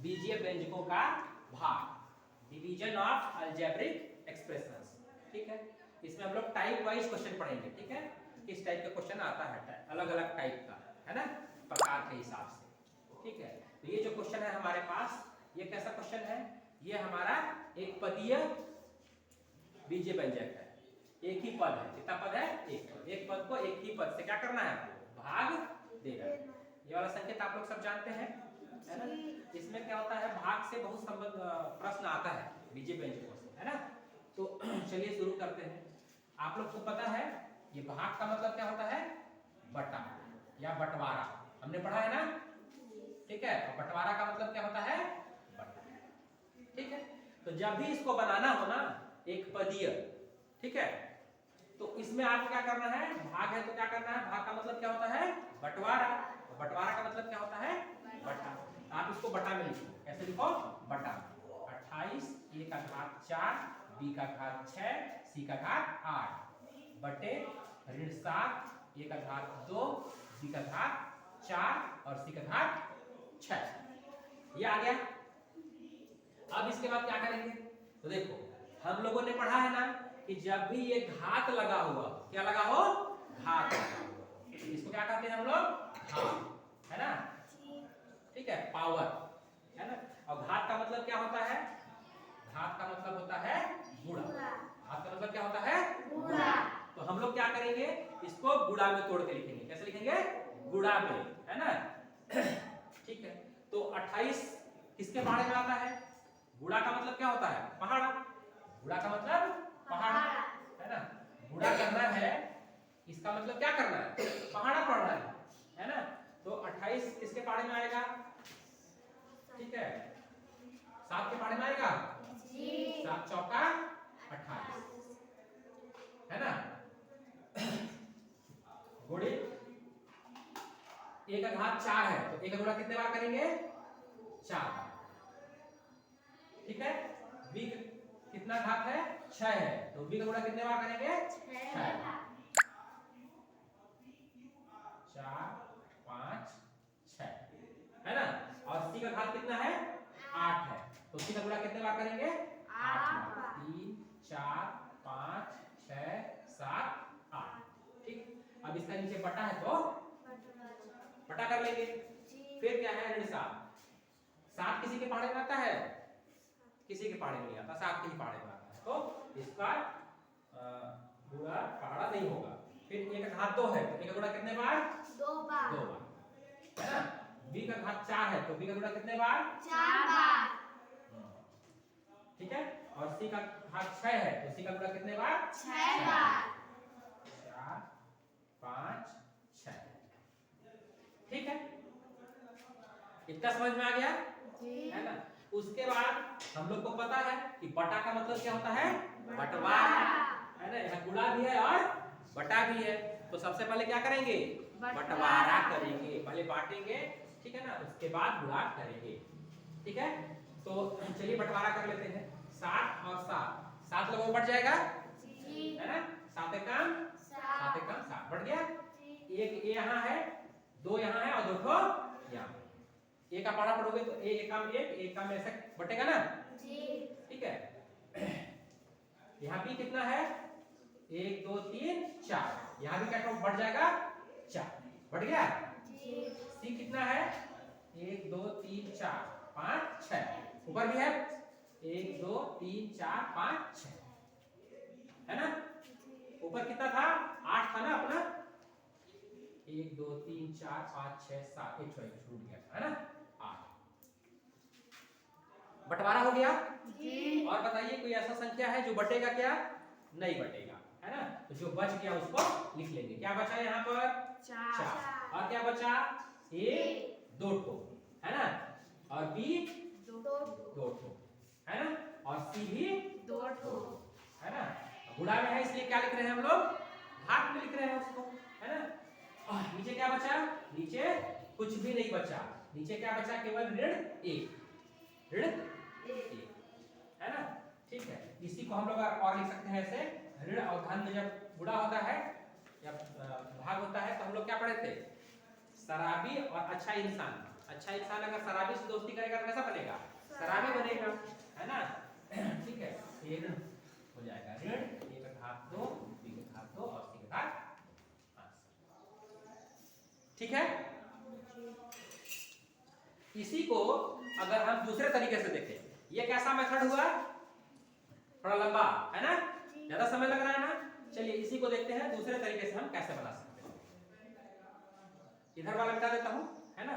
बीजीय व्यंजकों का भाग, डिवीजन ऑफ अलजेब्रिक एक्सप्रेशंस। ठीक है, इसमें हम लोग टाइप वाइज क्वेश्चन पढ़ेंगे। ठीक है, किस टाइप का क्वेश्चन आता है, अलग अलग टाइप का, है ना, प्रकार के हिसाब से। ठीक है, तो ये जो क्वेश्चन है हमारे पास, ये कैसा क्वेश्चन है, ये हमारा एक पदीय बीजीय व्यंजक है, एक ही पद है। कितना पद है, एक पद को एक ही पद से क्या करना है, भाग देना। ये वाला संकेत आप लोग सब जानते हैं, है ना। इसमें क्या होता है, भाग से बहुत संबंध प्रश्न आता है बीजीय व्यंजकों से, है ना। तो चलिए शुरू करते हैं। आप लोग को पता है ये भाग का मतलब क्या होता है, बटा या बंटवारा, हमने पढ़ा है ना। ठीक है, और बंटवारा का मतलब क्या होता है, बटा। ठीक है, तो जब भी इसको बनाना हो ना एक पदीय, ठीक है, तो इसमें आपको क्या करना है, भाग है तो क्या करना है, भाग का मतलब क्या होता है, बंटवारा, और बंटवारा का मतलब क्या होता है, बटा। आप इसको बटा में लिखो, कैसे लिखो, बटा। 28 a का घात 4 b का घात 6 c का घात 8 बटे ऋण 7 a का घात 2 b का घात 4 और c का घात 6। ये आ गया। अब इसके बाद क्या करेंगे, तो देखो हम लोगों ने पढ़ा है ना कि जब भी ये घात लगा हुआ, क्या लगा हो, घात लगा हुआ, इसको क्या कहते हैं हम लोग, घात, है ना। ठीक है, पावर, है ना। और घात का मतलब क्या होता है, घात का मतलब होता है गुणा। घात का मतलब क्या होता है, गुणा। तो हम लोग क्या करेंगे, इसको गुणा में तोड़ के लिखेंगे। कैसे लिखेंगे, गुणा में, है ना। ठीक है, तो 28 किसके पहाड़े में आता है, गुणा का मतलब क्या होता है, पहाड़ा। गुणा का मतलब पहाड़ा, है ना। गुणा करना है, इसका मतलब क्या करना है, पहाड़ा पढ़ना है ना। तो 28 किसके पहाड़े में आएगा, ठीक है, 7 के पहाड़े में आएगा जी। 7 चौका 28, है ना। गुणे a का घात 4 है तो a का गुणा कितने बार करेंगे, 4 बार। ठीक है, b कितना घात है, 6 है तो b का गुणा कितने बार करेंगे, 6 बार। 4 5 6, है ना। और c का घात कितना है, 8 है तो c का गुणा कितने बार करेंगे, 8 बार। 3 4 5 6 7 8। ठीक, अब इसका नीचे बटा है तो बटा कर लेंगे। फिर क्या है, ऋण 7। 7 किसी के पहाड़े में आता है, किसी के पहाड़े में नहीं आता, 7 के ही पहाड़े में आता है तो इसका गुणा पहाड़ा नहीं होगा। फिर a का घात 2 है तो a का गुणा कितने बार, 2 बार, है ना। b का घात 4 है तो b का गुणा कितने बार, 4 बार। ठीक है, और c का घात 6 है तो c का गुणा कितने बार, 6 बार। 4 5 6। ठीक है, इतना समझ में आ गया जी, है ना। उसके बाद हम लोग को पता है कि बटा का मतलब क्या होता है, बंटवारा, है ना। यहाँ गुणा भी है और बटा भी है, तो सबसे पहले क्या करेंगे, बंटवारा करेंगे, पहले बांटेंगे, ठीक है ना, उसके बाद गुणा करेंगे। ठीक है, तो चलिए बंटवारा कर लेते हैं। 7 और 7, 7 लोगों में बढ़ जाएगा जी, है ना। 7 एक काम 7 बढ़ गया। एक ए यहाँ है, 2 यहाँ है और 2 ठो यहाँ। ए का पढ़ा पढ़ोगे तो एक काम एक काम ऐसे बटेगा ना जी। ठीक है, यहाँ भी कितना है, 1 2 3 4, यहाँ भी क्या बढ़ जाएगा, 4 बढ़ गया जी। सी कितना है, 1 2 3 4 5 6, ऊपर भी है 1 2 3 4 5 6, है ना। ऊपर कितना था, 8 था ना अपना, 1 2 3 4 5 6 7, एक छूट गया, है ना, 8। बंटवारा हो गया जी। और बताइए कोई ऐसा संख्या है जो बटेगा क्या, नहीं बटेगा, है ना। तो जो बच गया उसको लिख लेंगे। क्या बचा यहाँ पर, 4, और क्या बचा, ए 2 ठो, है ना, और बी 2 ठो, है ना, और सी भी 2 ठो, है ना। गुणा में है इसलिए क्या लिख रहे हैं हम लोग, घात में लिख रहे हैं उसको, है ना। नीचे क्या बचा, नीचे कुछ भी नहीं बचा, नीचे क्या बचा, केवल ऋण 1, ऋण 1, है ना। ठीक है, इसी को हम लोग और लिख सकते हैं ऐसे, ऋण और धन में जब गुणा होता है या भाग होता है तो हम लोग क्या पढ़े थे, शराबी और अच्छा इंसान। अच्छा इंसान अगर शराबी से दोस्ती करेगा तो कैसा बनेगा, रहेगा, है ना। ठीक है, ये ऋण हो जाएगा ऋण a का घात 2 b का घात 2 और c का घात 5। ठीक है, इसी को अगर हम दूसरे तरीके से देखें, ये कैसा मेथड हुआ, थोड़ा लंबा है ना, ज्यादा समय लग रहा है ना। चलिए इसी को देखते हैं दूसरे तरीके से हम कैसे बना सकते हैं। इधर वाला मिटा देता हूं, है ना।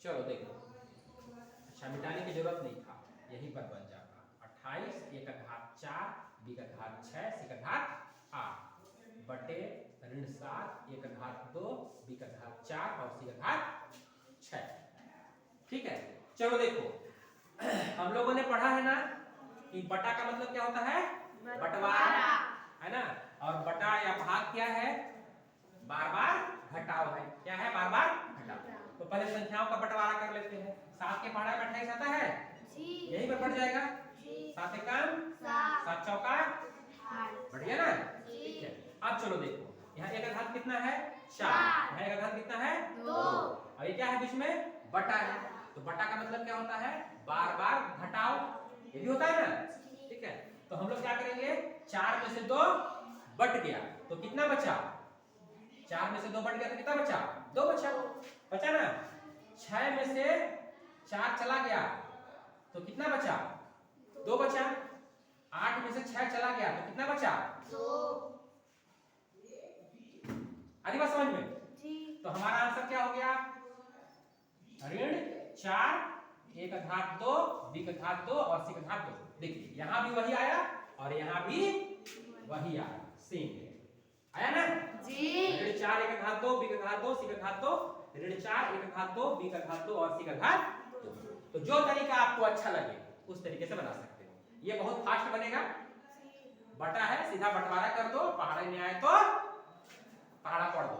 चलो देखो, अच्छा मिटाने की जरूरत नहीं था, यही पर बन जाता। 28 a का घात 4 b का घात 6 c का घात 8 बटे ऋण 7 a का घात 2 b का घात 4 और c का घात 6। ठीक है, चलो देखो, हम लोगों ने पढ़ा है ना कि बटा का मतलब क्या होता है, बंटवारा, है ना। और बटा या भाग क्या है, बार बार घटाव है। क्या है, बार बार घटाव। तो पहले संख्याओं का बंटवारा कर लेते हैं। 7 के पहाड़ा में 28 आता है, यही पर बढ़ जाएगा। 7 एकम 7 चौका बढ़िया ना। ठीक है, अब चलो देखो, यहाँ एक का घात कितना है, 4, यहाँ एक का घात कितना है, 2, और ये क्या है बीच में, बटा है। तो बटा का मतलब क्या होता है, बार बार घटाव, ये भी होता है ना। ठीक है, तो हम लोग क्या करेंगे, 4 में से 2 बट गया तो कितना बचा, 4 में से 2 बट गया तो कितना बचा, 2 बचा ना। 6 में से 4 चला गया तो कितना बचा, 2 बचा। 8 में से 6 चला गया तो कितना बचा, 2। आधी बात समझ में। तो हमारा आंसर क्या हो गया, ऋण 4 a का घात 2 b का घात 2 और c का घात 2। देखिए यहां भी वही आया और यहां भी वही आया, सेम आया ना जी। ऋण 4 a का घात 2 b का घात 2 c का घात 2, ऋण 4 a का घात 2 b का घात 2 और c का घात 2। तो जो तरीका आपको अच्छा लगे उस तरीके से बना सकते हो। ये बहुत फास्ट बनेगा, बटा है सीधा बंटवारा कर दो, पहाड़े में आए तो पहाड़ा पढ़ दो।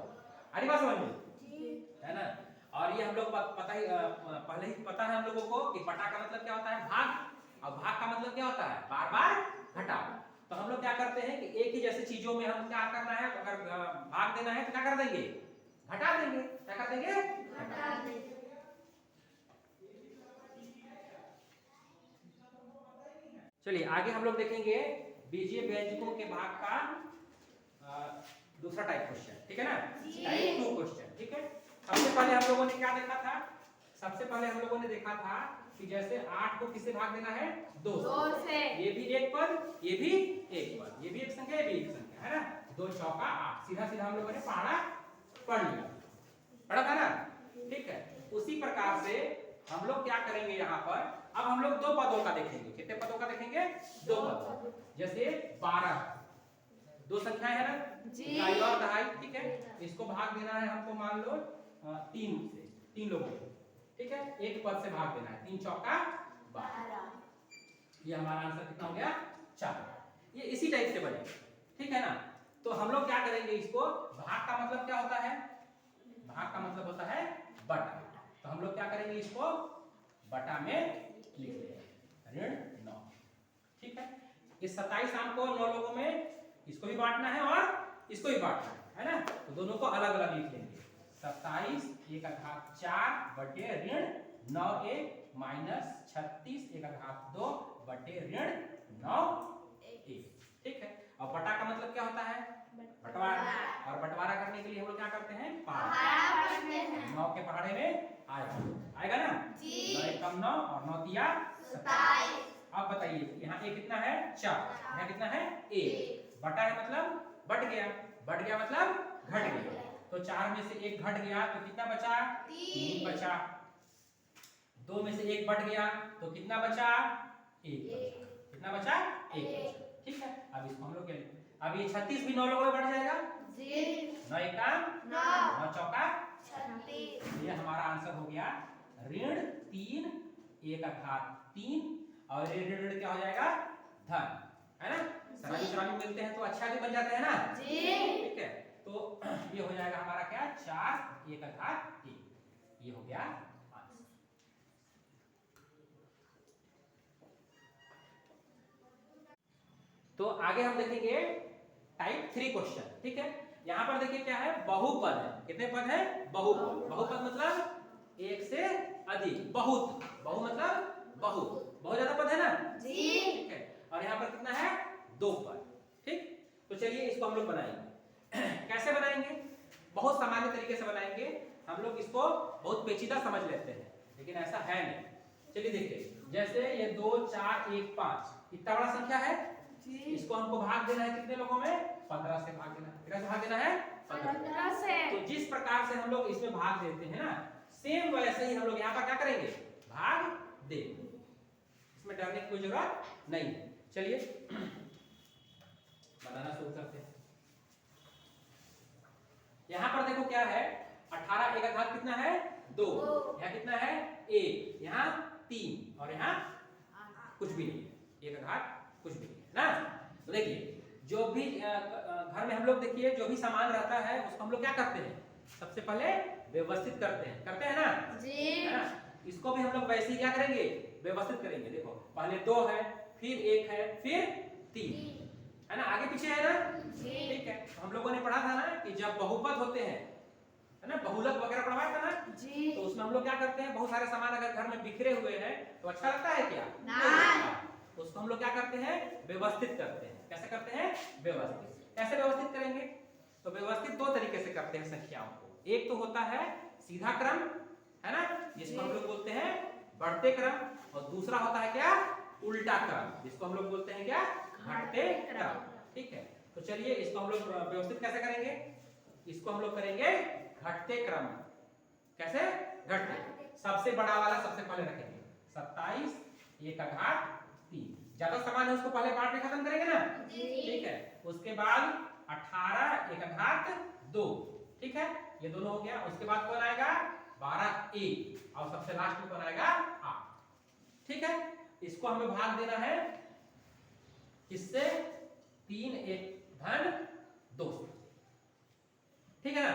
अरे बात समझ में, है ना। और ये हम लोग पता ही पहले ही पता है हम लोगों को कि बटा का मतलब क्या होता है, भाग, और भाग का मतलब क्या होता है, बार बार घटाव। तो हम लोग क्या करते हैं कि एक ही जैसे चीजों में हम क्या करना है, अगर भाग देना है तो क्या कर देंगे, घटा देंगे। क्या कर देंगे, घटा देंगे। चलिए आगे हम लोग देखेंगे बीजीय व्यंजकों के भाग का दूसरा टाइप क्वेश्चन, ठीक है ना, टाइप 2 क्वेश्चन। ठीक है, सबसे पहले हम लोगों ने क्या देखा था, सबसे पहले हम लोगों ने देखा था कि जैसे 8 को किससे भाग देना है, 2 से। ये भी एक पद, ये भी एक पद, ये भी एक संख्या, ये भी एक संख्या, है ना। 2 चौका 8, सीधा सीधा हम लोगों ने पहाड़ा पढ़ लिया, पढ़ा था ना। ठीक है, उसी प्रकार से हम लोग क्या करेंगे यहाँ पर, अब हम लोग 2 पदों का देखेंगे। कितने पदों का देखेंगे, 2 पद। जैसे 12, 2 संख्याएं है ना जी, दहाई और दहाई। ठीक है, इसको भाग देना है हमको, मान लो 3 से, 3 लोगों को। ठीक है, एक पद से भाग देना है, 3 चौका 12। ये हमारा आंसर कितना हो गया, 4। ये इसी टाइप से बने, ठीक है ना। तो हम लोग क्या करेंगे, इसको भाग का मतलब क्या होता है, भाग का मतलब होता है बटा। तो हम लोग क्या करेंगे, इसको बटा में लिख लेंगे, ऋण 9। ठीक है, इस 27 आम को 9 लोगों में इसको भी बांटना है और इसको भी बांटना है ना। तो दोनों को अलग अलग लिख लेंगे, 27 a का घात 4 बटे ऋण 9a माइनस 36 a का घात 2 बटे ऋण 9a। ठीक है, और बटा का मतलब क्या होता है, बंटवारा। और बंटवारा करने के लिए हम लोग क्या करते हैं, पहाड़ा पढ़ते हैं। 9 के पहाड़े में आएगा ना जी। 9 एकम 9 और 9 तिया 27। अब बताइए यहाँ a कितना है, 4, यहाँ कितना है, 1। बटा है मतलब बढ़ गया, बढ़ गया मतलब घट गया। तो 4 में से 1 घट गया तो कितना बचा, 3 बचा। 2 में से 1 बढ़ गया तो कितना बचा, 1 बचा। कितना बचा, 1 बचा। ठीक है, अब इसको हम लोग अब ये 36 भी 9 लोगों में बढ़ जाएगा जी। 9 एकम 9, 9 चौका 36। ये हमारा आंसर हो गया ऋण 3 a का घात 3 और ये ऋण क्या हो जाएगा, धन, है ना। सराबी सराबी मिलते हैं तो अच्छा भी बन जाते हैं ना जी। ठीक है, तो ये हो जाएगा हमारा क्या, 4 a का घात 1। ये हो गया आंसर। तो आगे हम देखेंगे टाइप 3 क्वेश्चन। ठीक है, यहाँ पर देखिए क्या है, बहुपद है। कितने पद है? बहुपद। बहुपद मतलब एक से अधिक। बहुत, बहु मतलब बहुत, बहुत ज्यादा पद है ना जी। ठीक है, और यहाँ पर कितना है? 2 पद। ठीक, तो चलिए इसको हम लोग बनाएंगे। कैसे बनाएंगे? बहुत सामान्य तरीके से बनाएंगे हम लोग। इसको बहुत पेचीदा समझ लेते हैं, लेकिन ऐसा है नहीं। चलिए देखिए, जैसे ये 2 4 1 5 इतना बड़ा संख्या है जी। इसको हमको भाग देना है कितने लोगों में? 15 से भाग देना है। कितना से भाग देना है? 15 से। तो जिस प्रकार से हम लोग इसमें भाग देते हैं ना, सेम वैसे ही हम लोग यहाँ पर क्या करेंगे? भाग देंगे। इसमें डरने की कोई जरूरत नहीं है। चलिए बनाना शुरू करते हैं। यहाँ पर देखो क्या है, 18 एक घात कितना है? 2। यहाँ कितना है? 1, यहाँ 3 और यहाँ कुछ भी नहीं है। एक घात कुछ भी नहीं है ना। तो देखिए, जो भी घर में हम लोग देखिए जो भी सामान रहता है उसको हम लोग क्या करते हैं? सबसे पहले व्यवस्थित करते हैं ना जी, है ना। इसको भी हम लोग वैसे ही क्या करेंगे? व्यवस्थित करेंगे। देखो, पहले 2 है, फिर 1 है, फिर 3 है ना, आगे पीछे है ना जी। ठीक है, तो हम लोगों ने पढ़ा था ना कि जब बहुपद होते हैं, है ना, बहुलक वगैरह पढ़वाया था ना जी। तो उसमें हम लोग क्या करते हैं? बहुत सारे सामान अगर घर में बिखरे हुए हैं तो अच्छा लगता है क्या? नहीं। उसको हम लोग क्या करते हैं? व्यवस्थित करते हैं। कैसे करते हैं? व्यवस्थित। कैसे व्यवस्थित करेंगे? तो व्यवस्थित 2 तरीके से करते हैं संख्याओं को। एक तो होता है सीधा क्रम, है ना, जिसको हम लोग बोलते हैं बढ़ते क्रम, और दूसरा होता है क्या? उल्टा क्रम, जिसको हम लोग बोलते हैं क्या? घटते क्रम। ठीक है, तो चलिए इसको हम लोग व्यवस्थित कैसे करेंगे? इसको हम लोग करेंगे घटते क्रम। कैसे? घटते। सबसे बड़ा वाला सबसे पहले रखेंगे, 27 1 का घात 3। ज्यादा सामान है उसको पहले बांट के खत्म करेंगे ना ठीक है। उसके बाद 18 1 का घात 2। ठीक है, ये दोनों हो गया। उसके बाद कौन आएगा? 12 1, और सबसे लास्ट में कौन आएगा? 8। ठीक है, इसको हमें भाग देना है किससे? 3 1 धन 2 से। ठीक है ना।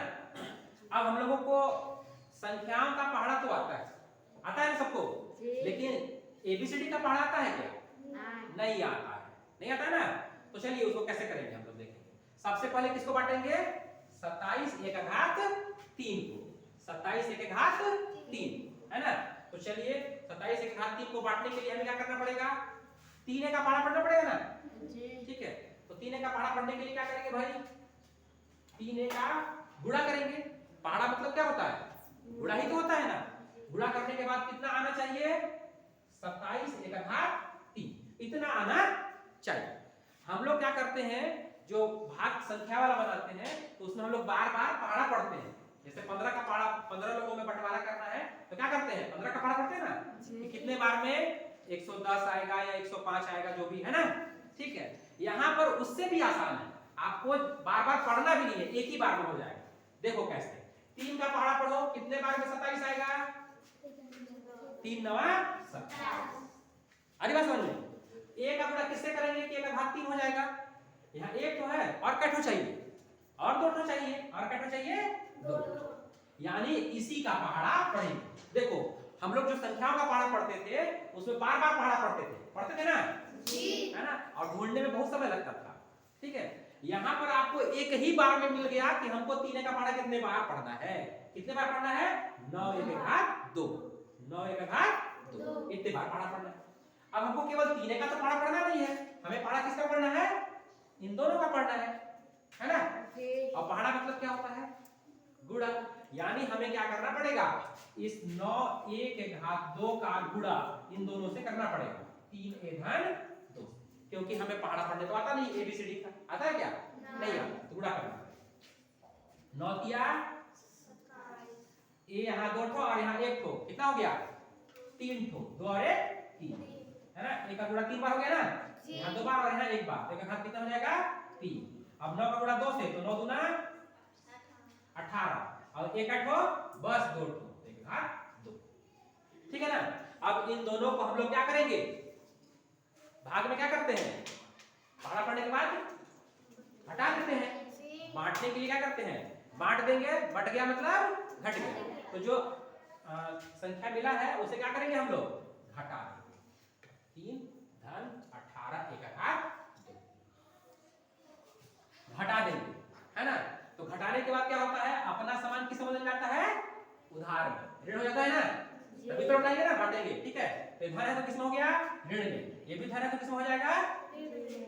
अब हम लोगों को संख्याओं का पढ़ा तो आता है ना सबको, लेकिन एबीसीडी का पढ़ा आता है क्या? नहीं आता है। नहीं आता है ना। तो चलिए उसको कैसे करेंगे हम लोग देखेंगे। सबसे पहले किसको बांटेंगे? 27 1 का घात 3 को। 27 1 का घात 3 है ना। तो चलिए 27 1 का घात 3 को बांटने के लिए हमें क्या करना पड़ेगा? 3 का पहाड़ा पढ़ना पड़ेगा ना ठीक है। तो 3 का पहाड़ा पढ़ने के लिए क्या करेंगे भाई? 3 का गुणा करेंगे। पहाड़ा मतलब क्या होता है? गुणा ही तो होता है ना। गुणा करने के बाद कितना आना चाहिए? 27 1 का घात 3, इतना आना चाहिए। हम लोग क्या करते हैं, जो भाग संख्या वाला बनाते हैं तो उसमें हम लोग बार बार पहाड़ा पढ़ते हैं। जैसे 15 का पहाड़ा 15 लोगों में बंटवारा करना है तो क्या करते हैं? 15 का पहाड़ा पढ़ते हैं ना कि कितने बार में 110 आएगा या 105 आएगा, जो भी है ना। ठीक है, यहाँ पर उससे भी आसान है, आपको बार बार पढ़ना भी नहीं है, एक ही बार में हो जाएगा। देखो कैसे, 3 का पहाड़ा पढ़ो, कितने बार में 27 आएगा? 3 9 27। अरे बात समझ में। एक का गुणा किससे करेंगे कि 1 का घात 3 हो जाएगा? यहाँ 1 तो है और कैठो चाहिए, और 2 तो चाहिए, और कैठो चाहिए 2, यानी इसी का पहाड़ा पढ़ेंगे। देखो हम लोग जो संख्याओं का पहाड़ा पढ़ते थे उसमें बार बार पहाड़ा पढ़ते थे ना जी, है ना, और ढूंढने में बहुत समय लगता था। ठीक है, यहाँ पर आपको एक ही बार में मिल गया कि हमको 3 का पहाड़ा कितने बार पढ़ना है। कितने बार पढ़ना है? 9 1 का घात 2, 9 1 का घात 2, इतने बार पहाड़ा पढ़ना है। अब हमको केवल 3 का तो पहाड़ा पढ़ना नहीं है, हमें पहाड़ा किसका पढ़ना है? इन दोनों का पढ़ना है ना। और पहाड़ा मतलब क्या होता है? गुणा। यानी हमें क्या करना पड़ेगा? इस 9 1 के घात 2 का गुणा इन दोनों से करना पड़ेगा, 3 a धन 2, क्योंकि हमें पहाड़ा पढ़ने तो आता नहीं, एबीसीडी का आता है क्या? नहीं आता, तो गुणा करना पड़ेगा। 9 तिया 27, ए यहाँ 2 ठो और यहाँ 1 ठो, कितना हो गया? 3 ठो, 2 और 1 3, है ना। 1 का गुणा 3 बार हो गया ना, यहाँ 2 बार और यहाँ 1 बार, तो 1 का घात कितना हो जाएगा? 3। अब 9 का गुणा 2 से, तो 9 दूना 18, और 1 8 बस 2 ठो, 1 का घात 2। ठीक है ना। अब इन दोनों को हम लोग क्या करेंगे? भाग में क्या करते हैं? पहाड़ा पढ़ने के बाद हटा देते हैं। बांटने के लिए क्या करते हैं? बांट देंगे, बट गया मतलब घट गया। तो जो संख्या मिला है उसे क्या करेंगे हम लोग? घटा देंगे। 3 धन 18 1 का घात 2 घटा देंगे, है ना। तो घटाने के बाद क्या होता है, अपना सामान किस बदल जाता है, उधार में, ऋण हो जाता है ना, तभी तो लौटाएंगे ना, बांटेंगे, ठीक है। तो धन है तो किसमें हो गया, ऋण में, ये भी धन है तो किसमें हो जाएगा, ऋण।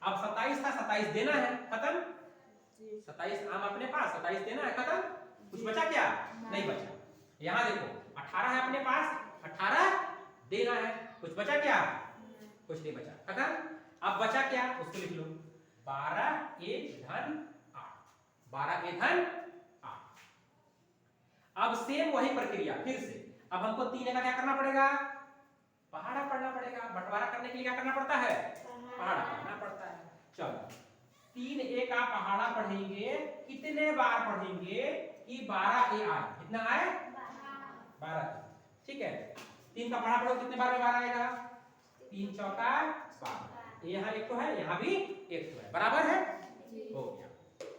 अब 27 था, 27 देना है, खत्म। 27 आम अपने पास, 27 देना है, खत्म। कुछ बचा क्या, नहीं बचा। यहाँ देखो 18 है अपने पास, 18 देना है, कुछ बचा क्या, कुछ नहीं बचा, खत्म। अब बचा क्या, उसको लिख लो, 12 एक धन 8, 12 ए धन 8। अब सेम वही प्रक्रिया फिर से, अब हमको 3 का क्या करना पड़ेगा, पहाड़ा पढ़ना पड़ेगा। बंटवारा करने के लिए क्या करना पड़ता है, पहाड़ा पढ़ना पड़ता है। चलो 3 ए का पहाड़ा पढ़ेंगे, कितने बार पढ़ेंगे कि 12 ए आए, कितना आए, 12, ठीक है। 3 का पहाड़ा पढ़ो, कितने बार में 12 आएगा, 3 चौका 12, यहाँ एक तो है, यहाँ भी एक तो है, बराबर है, हो गया।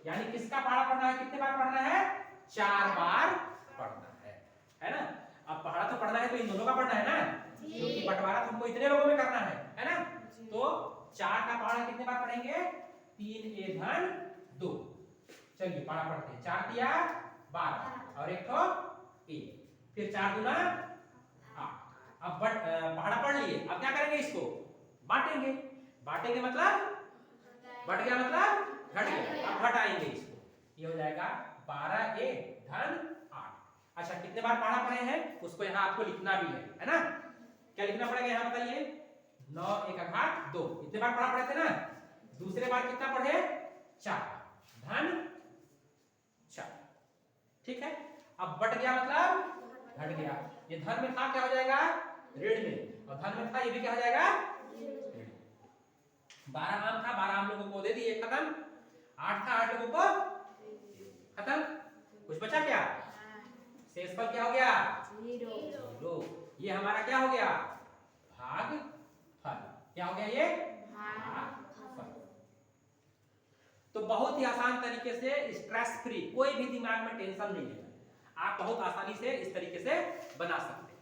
यानी किसका पहाड़ा पढ़ना है, कितने बार पढ़ना है, 4 बार पढ़ना है ना। अब पहाड़ा तो पढ़ना है तो इन दोनों का पढ़ना है ना, क्योंकि बंटवारा तुमको इतने लोगों में करना है ना। तो 4 का पहाड़ा कितने बार पढ़ेंगे, 3 ए धन 2। चलिए पहाड़ा पढ़ते हैं, 4 दिया 12 और एक तो ए, फिर 4 दूना 8। अब पहाड़ा पढ़ लिए, अब क्या करेंगे, इसको बांटेंगे। बांटेंगे मतलब बढ़ गया, मतलब घट गया, अब घटाएंगे इसको, ये हो जाएगा 12 ए धन 8। अच्छा कितने बार पढ़ा पढ़े हैं उसको यहाँ आपको लिखना भी है ना। क्या लिखना पड़ेगा यहाँ बताइए, 9 एक घात 2, इतने बार पढ़ा पढ़े थे ना। दूसरे बार कितना पढ़े, 4 धन 4, ठीक है। अब बढ़ गया मतलब घट गया, ये धन में था क्या हो जाएगा, ऋण में, और धन में था ये भी क्या हो जाएगा, 12 आम था, 12 आम लोगों को दे दिए, खत्म। 8 था, 8 लोगों को खत्म। कुछ बचा क्या, शेषफल क्या हो गया, 0। ये हमारा क्या हो गया, भागफल। क्या हो गया, ये भागफल। तो बहुत ही आसान तरीके से, स्ट्रेस फ्री, कोई भी दिमाग में टेंशन नहीं है, आप बहुत आसानी से इस तरीके से बना सकते हैं।